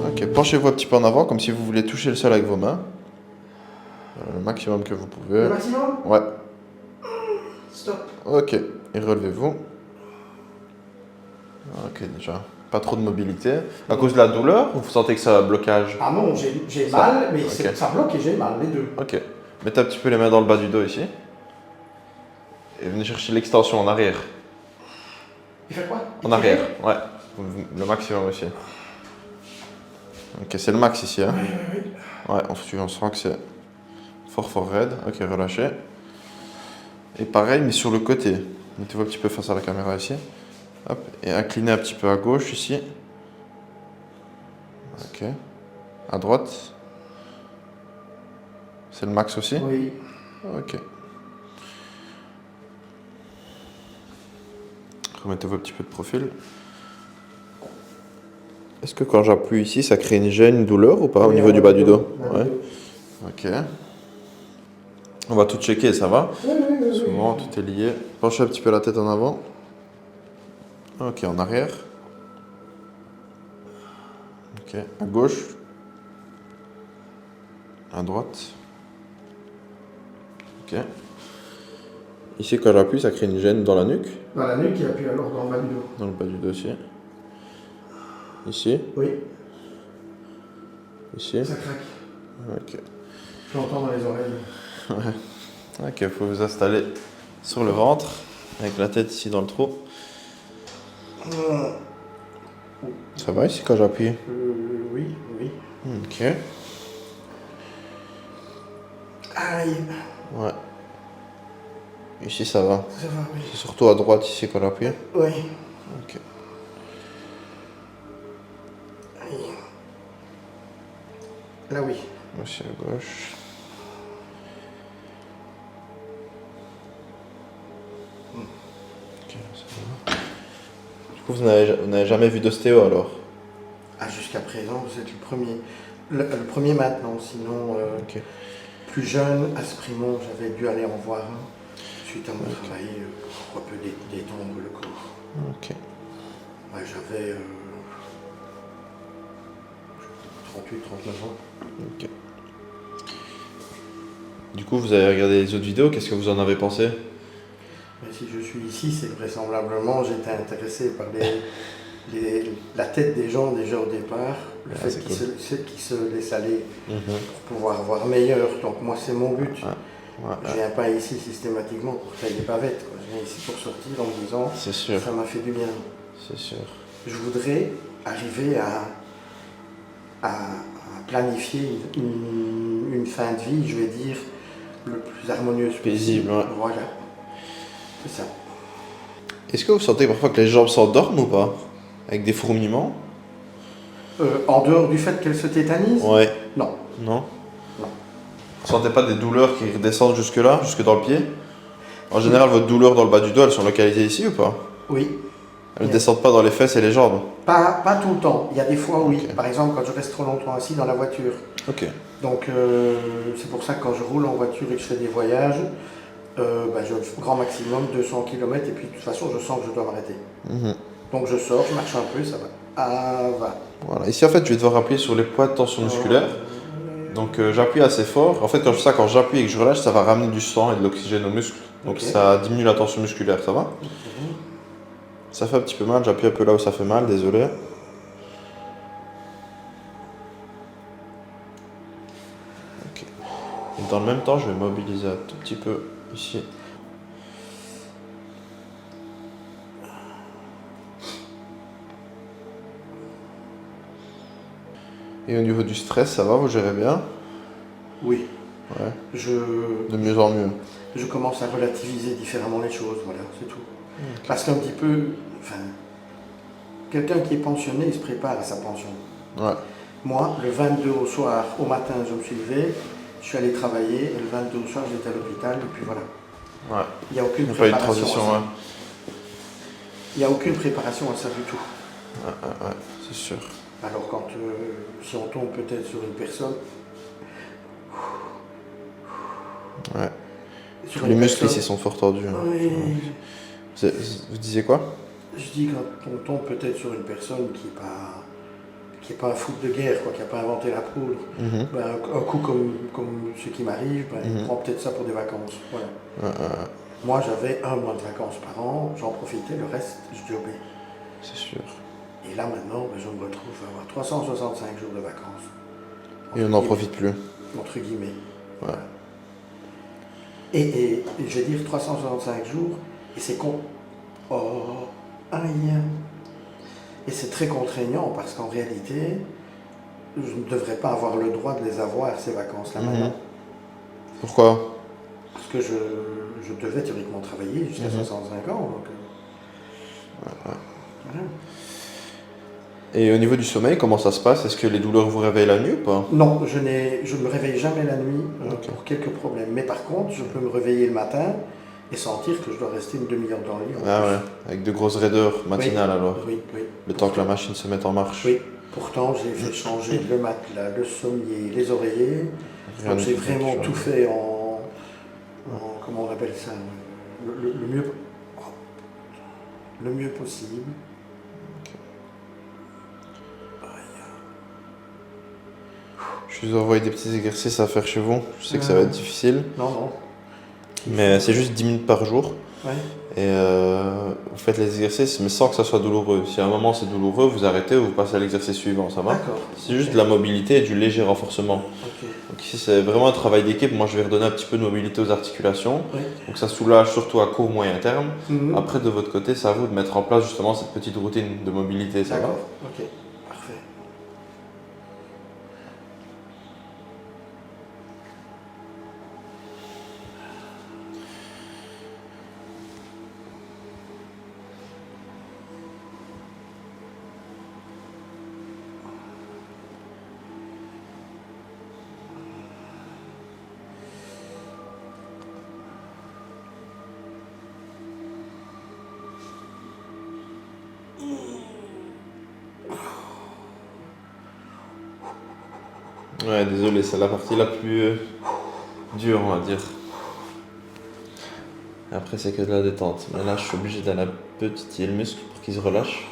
Ok, penchez-vous un petit peu en avant, comme si vous voulez toucher le sol avec vos mains. Le maximum que vous pouvez. Le maximum? Ouais. Stop. Ok, et relevez-vous. Ok, déjà. Pas trop de mobilité. À cause de la douleur, ou vous sentez que ça a un blocage? Ah non, j'ai Ça- mal, mais ok. ça bloque et j'ai mal, les deux. Ok. Mettez un petit peu les mains dans le bas du dos ici. Et venez chercher l'extension en arrière. Il fait quoi? En arrière, ouais. Le maximum aussi. Ok, c'est le max ici. Hein. Oui. Ouais, on sent que c'est fort raide. Ok, relâchez. Et pareil, mais sur le côté. Mettez-vous un petit peu face à la caméra ici. Hop, et inclinez un petit peu à gauche ici. Ok. À droite. C'est le max aussi? Oui. Ok. Remettez-vous un petit peu de profil. Est-ce que quand j'appuie ici, ça crée une gêne, une douleur ou pas au niveau du bas du dos? Ouais. Ok. On va tout checker, ça va? Oui. Souvent, tout est lié. Penchez un petit peu la tête en avant. Ok, en arrière. Ok, à gauche. À droite. Ok. Ici, quand j'appuie, ça crée une gêne dans la nuque. Dans la nuque et puis alors dans le bas du dos. Dans le bas du dos aussi. Ici. Oui. Ici. Ça craque. Ok. Je l'entends dans les oreilles. Ouais. Ok, il faut vous installer sur le ventre, avec la tête ici dans le trou. Ça va ici quand j'appuie? Oui. Ok. Aïe. Ouais. Ici ça va. Ça va, oui. C'est surtout à droite ici quand j'appuie. Oui. Ok. Aïe. Là, oui. Aussi à gauche. Ok, ça va. Du coup, vous n'avez jamais vu d'ostéo alors? Ah, jusqu'à présent, vous êtes le premier. Le premier maintenant, sinon, Ok. plus jeune, à Sprimont, j'avais dû aller en voir un. Suite à mon travail, pour un peu détendre le corps. Ok. Ouais, j'avais 38, 39 ans. Ok. Du coup, vous avez regardé les autres vidéos, qu'est-ce que vous en avez pensé? Mais si je suis ici, c'est que vraisemblablement j'étais intéressé par la tête des gens déjà au départ, le Ah, fait c'est qu'ils se laissent aller Mhm. pour pouvoir voir meilleur. Donc moi c'est mon but. Ouais, Je viens pas ici systématiquement pour tailler des bavettes, quoi. Je viens ici pour sortir en me disant c'est sûr, ça m'a fait du bien. c'est sûr. Je voudrais arriver à planifier une fin de vie, je vais dire, le plus harmonieuse Paisible, ouais. Voilà. C'est ça. Est-ce que vous sentez parfois que les jambes s'endorment ou pas? Avec des fourmillements? En dehors du fait qu'elle se tétanise? Ouais. Non. Non? Non. Vous sentez pas des douleurs qui redescendent jusque là, jusque dans le pied? En général, votre douleur dans le bas du dos, elles sont localisées ici ou pas? Oui. Elles ne descendent pas dans les fesses et les jambes? Pas tout le temps. Il y a des fois, oui. Ok. Par exemple, quand je reste trop longtemps assis dans la voiture. Ok. Donc, c'est pour ça que quand je roule en voiture et que je fais des voyages, je fais grand maximum 200 km et puis de toute façon, je sens que je dois m'arrêter. Mhm. Donc, je sors, je marche un peu, ça va. Ah, va. Voilà. Ici, en fait, je vais devoir appuyer sur les points de tension musculaire. Donc, j'appuie assez fort. En fait, quand je fais ça, quand j'appuie et que je relâche, ça va ramener du sang et de l'oxygène aux muscles. Donc, Ok. ça diminue la tension musculaire, ça va? Mhm. Ça fait un petit peu mal, j'appuie un peu là où ça fait mal, désolé. Ok. Et dans le même temps, je vais mobiliser un tout petit peu ici. Et au niveau du stress, ça va, vous gérez bien? Oui. Ouais. Je De mieux en mieux. commence à relativiser différemment les choses, voilà, c'est tout. Ok. Parce qu'un petit peu, enfin, quelqu'un qui est pensionné, il se prépare à sa pension. Ouais. Moi, le 22 au soir, au matin, je me suis levé, je suis allé travailler, et le 22 au soir, j'étais à l'hôpital, et puis voilà. Ouais. Il n'y a aucune Il n'y a pas eu de préparation transition, à ça. ouais. Il n'y a aucune préparation à ça du tout. Ouais, c'est sûr. Alors quand, si on tombe peut-être sur une personne... Ouais. Sur Tous une les muscles personne- ici sont fort tordus. Hein. Oui. Vous disiez quoi? Je dis quand on tombe peut-être sur une personne qui qui n'est pas un fou de guerre, quoi, qui n'a pas inventé la poudre, ben, un coup comme ce qui m'arrive, ben, il prend peut-être ça pour des vacances. Voilà. Moi, j'avais 1 mois de vacances par an, j'en profitais, le reste, je jobais. C'est sûr. Et là, maintenant, ben, je me retrouve à avoir 365 jours de vacances. Et on n'en profite plus. Entre guillemets. Ouais. Voilà. Et je vais dire 365 jours, et c'est con. Oh, aïe. Et c'est très contraignant parce qu'en réalité, je ne devrais pas avoir le droit de les avoir, ces vacances-là maintenant. Pourquoi? Parce que je devais théoriquement travailler jusqu'à 65 ans. Donc, voilà. Et au niveau du sommeil, comment ça se passe? Est-ce que les douleurs vous réveillent la nuit ou pas? Non, je ne me réveille jamais la nuit Ok. pour quelques problèmes. Mais par contre, je peux me réveiller le matin et sentir que je dois rester une demi-heure dans le lit. Ah ouais, avec de grosses raideurs matinales alors. Oui. Le temps que la machine se mette en marche. Oui, pourtant j'ai fait changer le matelas, le sommier, les oreillers. Donc j'ai vraiment tout fait en comment on appelle ça, le mieux possible. Je vous envoie des petits exercices à faire chez vous. Je sais que ça va être difficile. Non. Mais c'est juste 10 minutes par jour. Ouais. Et vous faites les exercices, mais sans que ça soit douloureux. Si à un moment c'est douloureux, vous arrêtez ou vous passez à l'exercice suivant, ça va? D'accord. C'est juste de la mobilité et du léger renforcement. Ok. Donc ici c'est vraiment un travail d'équipe. Moi je vais redonner un petit peu de mobilité aux articulations. Oui. Donc ça soulage surtout à court moyen terme. Mhm. Après de votre côté, c'est à vous de mettre en place justement cette petite routine de mobilité, ça va? D'accord. Ok. Parfait. Ouais, désolé, c'est la partie la plus dure, on va dire. Après, c'est que de la détente. Mais là, je suis obligé d'aller un peu titiller le muscle pour qu'il se relâche.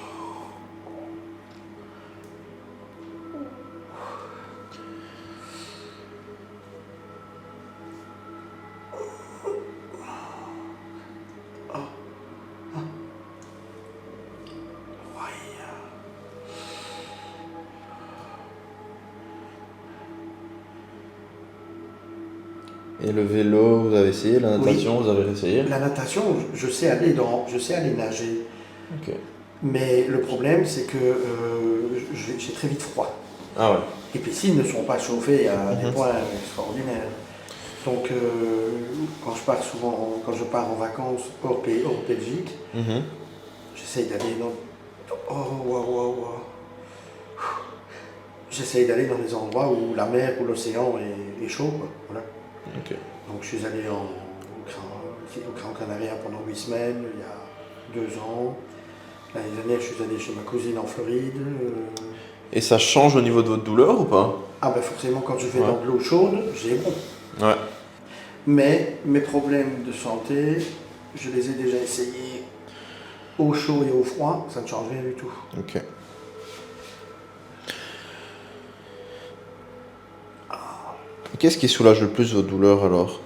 Et le vélo, vous avez essayé? La natation, vous avez essayé? La natation, je sais aller nager. Ok. Mais le problème, c'est que j'ai très vite froid. Ah ouais. Les piscines ne sont pas chauffées à des points extraordinaires. Donc, quand je pars en vacances hors Belgique, j'essaye d'aller dans. J'essaye d'aller dans des endroits où la mer ou l'océan est chaud, quoi. Voilà. Ok. Donc, je suis allé au Gran Canaria pendant 8 semaines, il y a 2 ans. L'année dernière, je suis allé chez ma cousine en Floride. Et ça change au niveau de votre douleur ou pas? Ah ben forcément, quand je vais dans de l'eau chaude, j'ai bon. Ouais. Mais mes problèmes de santé, je les ai déjà essayés au chaud et au froid, ça ne change rien du tout. Ok. Qu'est-ce qui soulage le plus votre douleur alors?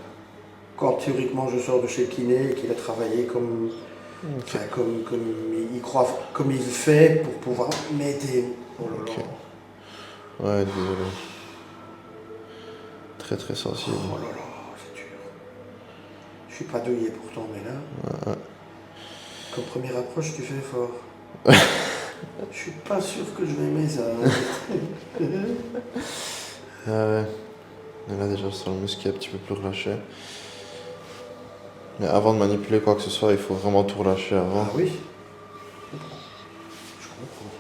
Quand théoriquement je sors de chez le kiné et qu'il a travaillé comme il croit, comme il fait pour pouvoir m'aider. Oh là là. Ouais, désolé. Très très sensible. Oh là là, c'est dur. Je suis pas douillé pourtant, mais là, comme première approche, tu fais fort. Je suis pas sûr que je vais aimer ça. Ah ouais. Et là déjà, je sens le muscle qui est un petit peu plus relâché. Mais avant de manipuler quoi que ce soit, il faut vraiment tout relâcher avant. Ah oui. Je comprends.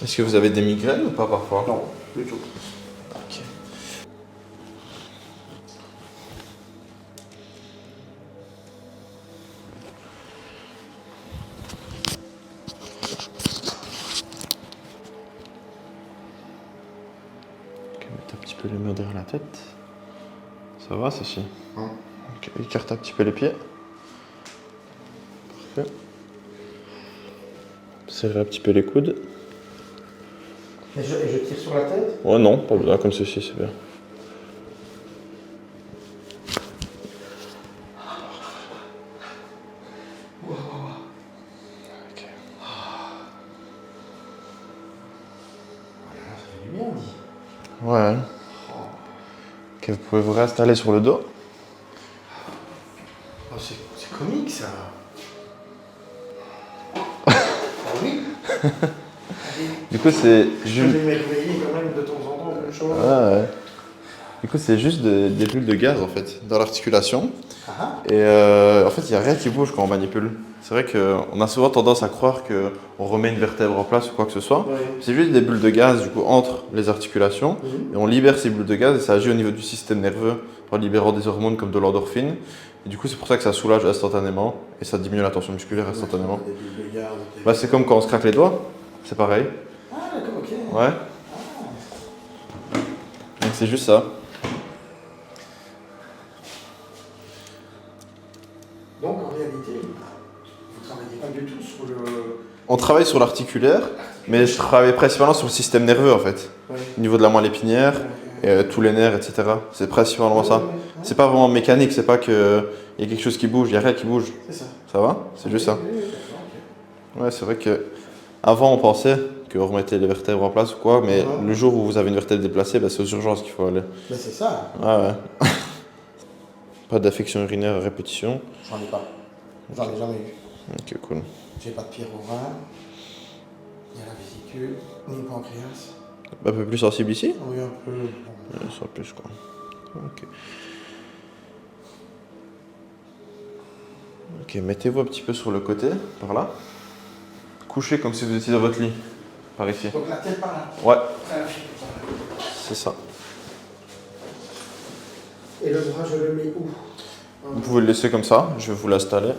Est-ce que vous avez des migraines ou pas parfois? Non, du tout. Ok. Ok, mettre un petit peu les mains derrière la tête. Ça va, ceci? Hein. Ok, écarte un petit peu les pieds. Parfait. Serre un petit peu les coudes. Et je tire sur la tête? Ouais, non, pas besoin, comme ceci, c'est bien. Ok. Ça fait du bien, dit. Ouais. Ok, vous pouvez vous réinstaller sur le dos. Oh, c'est comique, ça. Ah oui. Allez, Du coup, c'est je juste. vais m'éveiller quand même de temps en temps, une chose. Ouais. Du coup, c'est juste des bulles de gaz en fait dans l'articulation. Ah Et en fait, il n'y a rien qui bouge quand on manipule. C'est vrai qu'on a souvent tendance à croire qu'on remet une vertèbre en place ou quoi que ce soit. ah. Ouais. C'est juste des bulles de gaz du coup entre les articulations. Mhm. Et on libère ces bulles de gaz et ça agit au niveau du système nerveux en libérant des hormones comme de l'endorphine. Et du coup, c'est pour ça que ça soulage instantanément et ça diminue la tension musculaire instantanément. Des bulles de gaz, des- Bah, c'est comme quand on se craque les doigts, c'est pareil. Ah, d'accord, ok. Ouais. Donc c'est juste ça. Donc en réalité, vous ne travaillez pas du tout sur le. On travaille sur l'articulaire, mais je travaille principalement sur le système nerveux en fait. Ouais. Au niveau de la moelle épinière, et, tous les nerfs, etc. C'est principalement ça. C'est pas vraiment mécanique, c'est pas qu'il y a quelque chose qui bouge, il n'y a rien qui bouge. C'est ça. Ça va? C'est juste ça. Oui, oui, d'accord, ok. Ouais, c'est vrai que avant on pensait qu'on remettait les vertèbres en place ou quoi, mais Mhm. le jour où vous avez une vertèbre déplacée, bah, c'est aux urgences qu'il faut aller. Mais c'est ça. Ah ouais. Pas d'affection urinaire à répétition. J'en ai pas. J'en ai jamais eu. Ok, cool. J'ai pas de pierre au rein, ni à la vésicule, ni le pancréas. Un peu plus sensible ici? Oui, un peu. Ouais, ça plus quoi. Ok. Ok, mettez-vous un petit peu sur le côté, par là. Couchez comme si vous étiez dans votre lit, par ici. Donc la tête par là. Ouais, Ah, c'est ça. et le bras, je le mets où? Vous pouvez le laisser comme ça, je vais vous l'installer.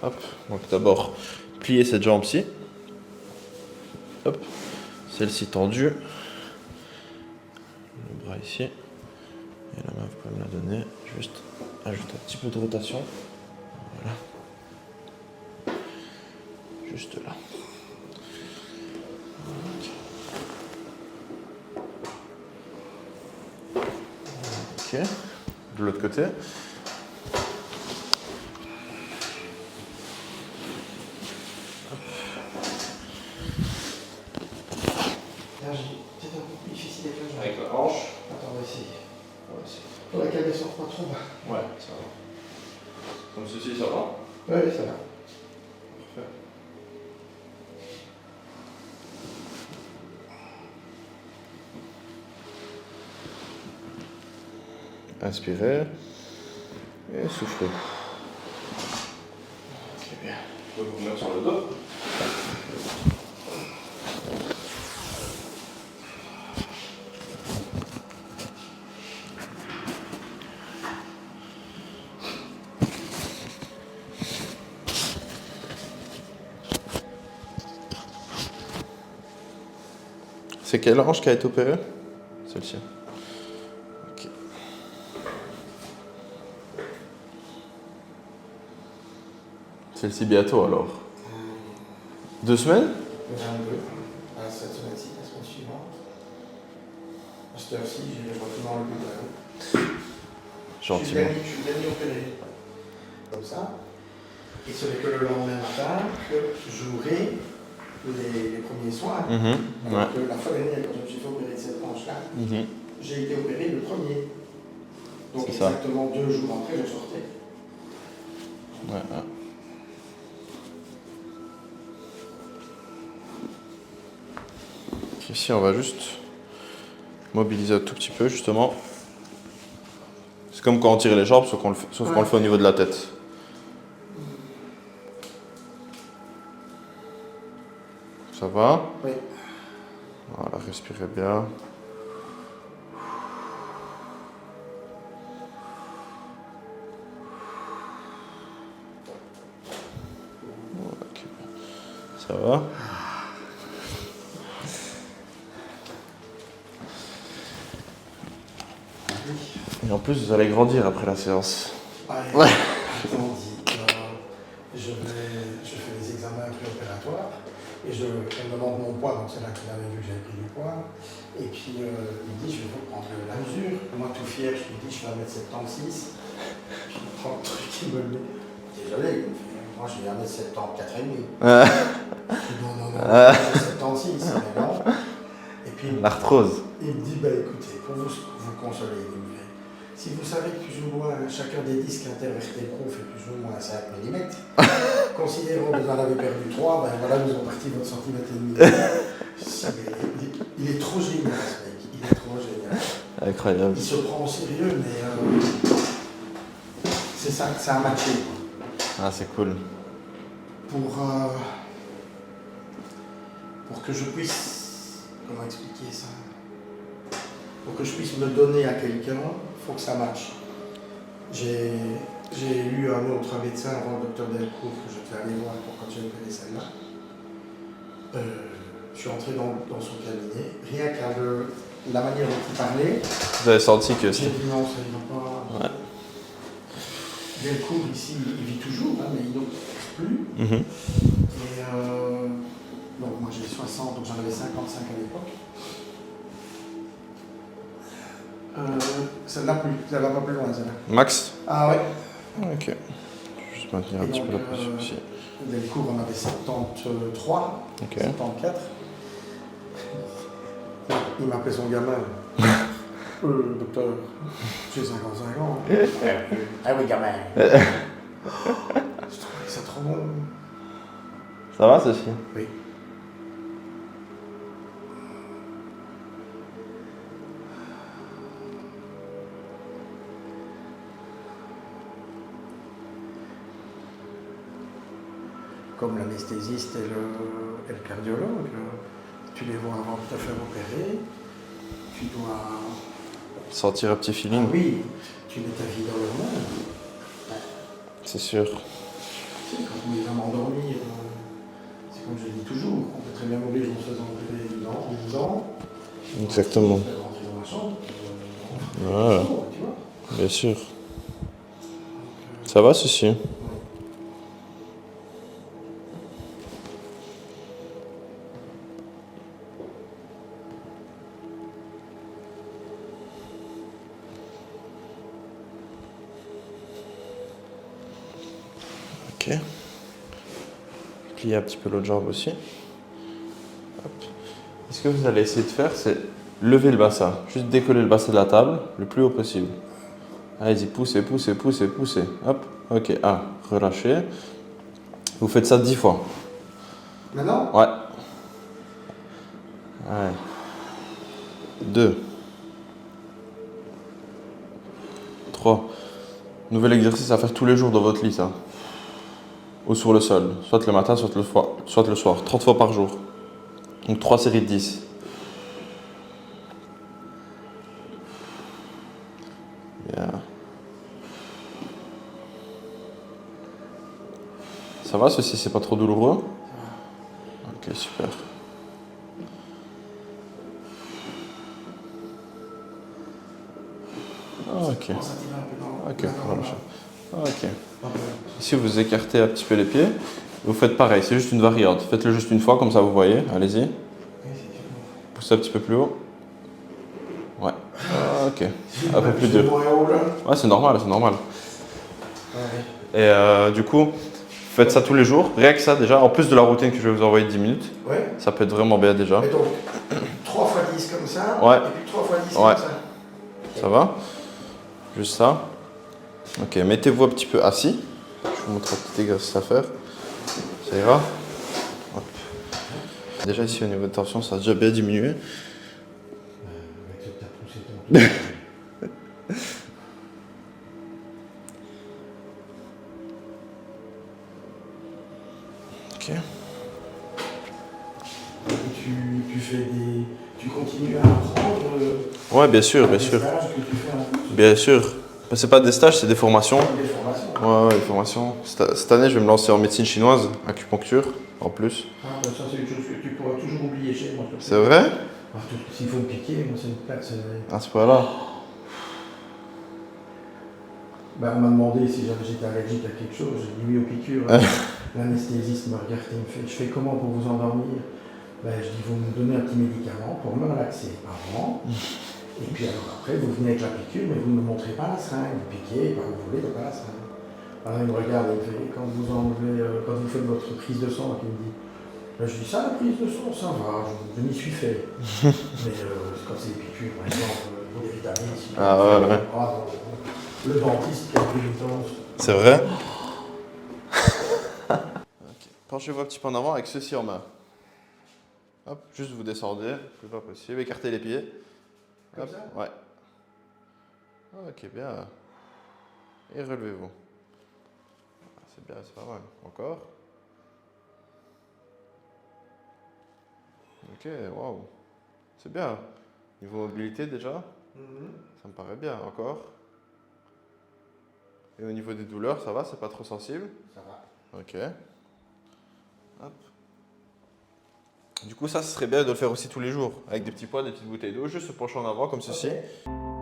Hop, donc d'abord, pliez cette jambe-ci. Hop, celle-ci tendue. Le bras ici. Et la main, vous pouvez me la donner. Juste ajouter un petit peu de rotation. Voilà. Juste là. Ok. De l'autre côté. Là, j'ai peut-être un peu plus difficile avec la jambe. Avec la hanche. Attends, on va essayer. Ouais, c'est- Faudrait qu'elle descende pas trop bas. ouais, ça va. Comme ceci, ça va. Oui, ça va. Parfait. Inspirez et soufflez. Ok, bien. Vous pouvez vous mettre sur le dos. C'est quelle hanche qui a été opérée? Celle-ci. Ok. Celle-ci bientôt alors. 2 semaines? Le 22, à cette semaine-ci, la semaine suivante. À cette heure-ci, je vois tout dans le but. Gentiment. Je suis dernier opéré. Comme ça. Et ce n'est que le lendemain matin que j'aurai les premiers soins. Mhm. Ouais. Alors que la fois dernière, quand je me suis fait opérer de cette hanche-là, Mhm. j'ai été opéré le premier. Donc C'est ça. exactement 2 jours après, je sortais. Ouais, ouais. Ici, on va juste mobiliser un tout petit peu, justement. C'est comme quand on tire les jambes, sauf qu'on le fait au niveau de la tête. Ça va? Oui. Voilà, respirez bien. Ok. Ça va? Et en plus, vous allez grandir après la séance. Allez, Ouais. attendez, je fais les examens préopératoires et elle me demande mon poids, donc c'est là qu'il avait vu que j'avais pris du poids. Et puis il me dit, je vais vous prendre la mesure. Moi, tout fier, je lui dis, je fais 1m76. Puis il prend le truc, il me le met. Désolé, il me fait, moi je vais 1m74 et demi. Non, 1m76, mais non. Et puis L'arthrose. il me dit, bah écoutez, pour vous consoler, il me fait, si vous savez que plus ou moins chacun des disques intervertébraux fait plus ou moins 5 mm, considérons que vous en avez perdu 3, ben voilà, nous avons parti votre centimètre et demi. Il est trop génial ce mec, il est trop génial. Incroyable. Il se prend au sérieux, mais c'est ça, ça a matché. Ah, c'est cool. Pour que je puisse, comment expliquer ça? Pour que je puisse me donner à quelqu'un, il faut que ça matche. J'ai eu un autre médecin avant le docteur Delcourt que je devais aller voir pour quand j'ai fait celle-là. Je suis entré dans son cabinet, rien qu'à la manière dont il parlait. Vous avez senti que J'ai dit non, ça ne va pas. Ouais. Delcourt ici, il vit toujours, hein, mais il n'en plus. Mhm. Et donc moi j'ai 60, donc j'en avais 55 à l'époque. Celle-là plus, ça va pas plus loin celle-là. Max. Ah ouais. Ok. Je vais juste maintenir un Et petit donc, peu la position ici. Delcourt on avait 73, Ok. 74. Il m'appelait son gamin. Docteur, j'ai 55 ans. Ah oui, gamin. Je trouvais ça trop bon. Ça va, Sophie? Oui. Comme l'anesthésiste et le cardiologue, tu les vois avant de te faire opérer, tu dois... Sentir un petit Ah feeling. oui, tu mets ta vie dans leur main. C'est sûr. Tu sais, quand on est vraiment endormi, c'est comme je dis toujours, on peut très bien mourir en se faisant opérer en 12 ans. Exactement. On peut rentrer dans la chambre, Voilà. tu vois. Bien sûr. Ça va, Sophie? Ok. Plier un petit peu l'autre jambe aussi. Hop. Et ce que vous allez essayer de faire, c'est lever le bassin. Juste décoller le bassin de la table le plus haut possible. Allez-y, poussez, poussez, poussez, poussez. Hop. Ok. 1. Relâchez. Vous faites ça 10 fois. Maintenant, Ouais. Ouais. 2. 3. Nouvel exercice à faire tous les jours dans votre lit, ça. Ou sur le sol. Soit le matin, soit le soir. 30 fois par jour. Donc 3 séries de 10. Bien. Ça va, ceci, c'est pas trop douloureux? Ok, super. Ah, ok. on s'attire un peu dans... Ok, relâchez. Ah, ok. Ah, Ici, vous écartez un petit peu les pieds. Vous faites pareil, c'est juste une variante. Faites-le juste une fois, comme ça vous voyez. Allez-y. oui, c'est sûr. Poussez un petit peu plus haut. Ouais. Ah, ok. Un peu plus dur. dur. Ouais, c'est normal, c'est normal. Et du coup, faites ça tous les jours. Rien que ça déjà, en plus de la routine que je vais vous envoyer de 10 minutes. Ouais. Ça peut être vraiment bien déjà. Et donc, 3 fois 10 comme ça, Ouais. et puis 3 fois 10 Ouais. comme ça. Ça va? Juste ça. Ok, mettez-vous un petit peu assis. Je vous montre un petit exercice à faire. Ça ira. Hop. Déjà ici au niveau de tension, ça a déjà bien diminué. Ok. Tu continues à apprendre Ouais, bien sûr, bien les sûr. stages que tu fais en plus, Bien sûr. C'est pas des stages, c'est des formations. des formations. Ouais, des formations. Cette année, je vais me lancer en médecine chinoise, acupuncture, en plus. Ah, ben ça, c'est une chose que tu pourras toujours oublier chez moi. C'est vrai? S'il faut me piquer, moi, c'est une place. À ce point-là. Ben, on m'a demandé si j'étais allergique à quelque chose. J'ai dit oui aux piqûres. L'anesthésiste me regarde et me fait, je fais comment pour vous endormir? Ben, je dis, vous me donnez un petit médicament pour me relaxer avant. Et puis alors après, vous venez avec la piqûre, mais vous ne me montrez pas la seringue. Vous piquez, ben, vous voulez, mais pas la seringue. Alors il me regarde et il me fait, quand vous enlevez, quand vous faites votre prise de sang, il me dit, ben, je dis, ça, la prise de sang, ça va, je m'y suis fait. Mais quand c'est des piqûres, par exemple, pour des vitamines, si ouais. le dentiste qui a pris du temps. C'est vrai? Ok. Penchez-vous un petit peu en avant avec ceci en main. Hop, juste vous descendez, le plus bas possible, écartez les pieds. Comme Hop, ça? ouais. Ok, bien. Et relevez-vous. C'est bien, c'est pas mal. Encore. Ok, waouh. C'est bien. Niveau mobilité déjà, ça me paraît bien. Encore. Et au niveau des douleurs, ça va? C'est pas trop sensible? Ça va. Ok. Hop. Du coup, ça, ce serait bien de le faire aussi tous les jours. Avec des petits poids, des petites bouteilles d'eau, juste se pencher en avant comme ceci. Ok.